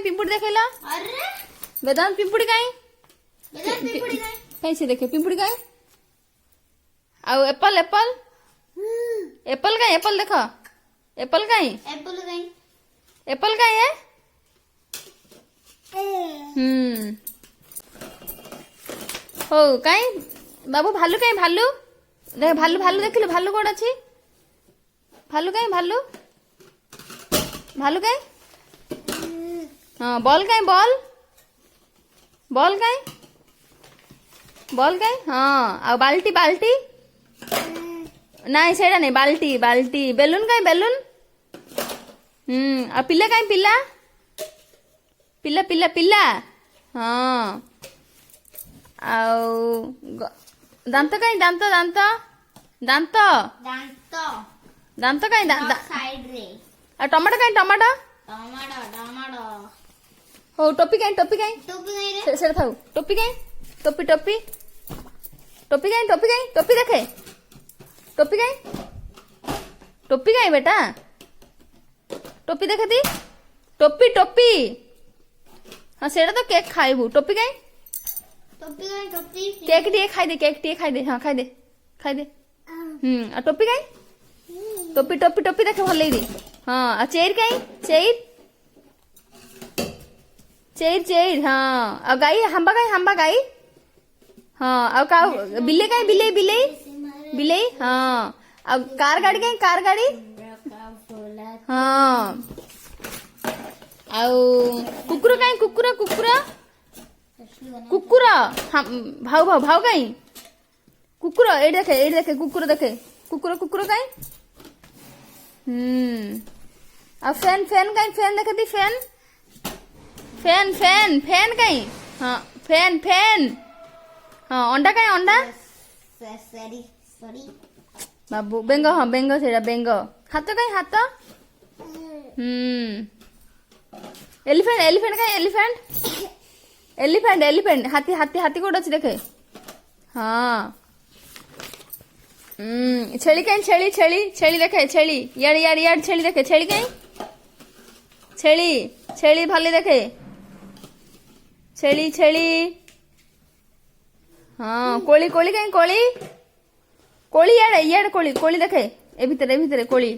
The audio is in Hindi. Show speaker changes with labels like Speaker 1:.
Speaker 1: पिंपुड़ी देखला।
Speaker 2: अरे
Speaker 1: वेदांत पिंपुड़ी कहीं
Speaker 2: पिंपुड़ी
Speaker 1: से देखे पिंपुड़ी कहीं आउ एप्पल एप्पल देख एप्पल कहीं एप्पल कहीं है। हो कहीं बाबू भालू कहीं भालू देख भालू देखिलु भालू कौन अच्छी भालू कहीं हाँ बॉल कहीं हाँ आ बाल्टी नहीं सेड़ा नहीं बाल्टी बेलून कहीं आ पिला कहीं पिला हाँ आउ दांत कहीं दांत कहीं
Speaker 2: साइड रे
Speaker 1: आ टमाटो कहीं टमाटो हो टोपी कहीं
Speaker 2: रे
Speaker 1: से थाऊ टोपी कहीं टोपी देखे टोपी कहीं बेटा टोपी देखे दी टोपी हाँ सेटा तो केक खाइबू टोपी कहीं केक टे खाई दे हाँ खाई दे आ टोपी कहीं टोपी देखे भल दी हाँ आ चेयर कहीं चेयर हाँ आ गाई हंबा गाई हाँ आ का बिल्ली कहीं बिल्ली हाँ आ कार गाड़ी हाँ आउ कुकुर कहीं कुकुर हाँ भाव कहीं कुकुर ये देखे कुकुर कहीं आ फैन कहीं फैन देखे दी फैन कहीं हाँ फैन हाँ अंडा कहीं बाबू बेंग हाँ बेंग से बेंग हाथ कहीं हाथ एलिफेंट कहीं एलिफेंट हाथी कोड अच्छी देखे हाँ छेली कहीं छेली देखे यार छेली देखे छेली कहीं छेली भली देखे छेली हाँ कोली कहीं कोली यार कोली देखे ए भीतर कोली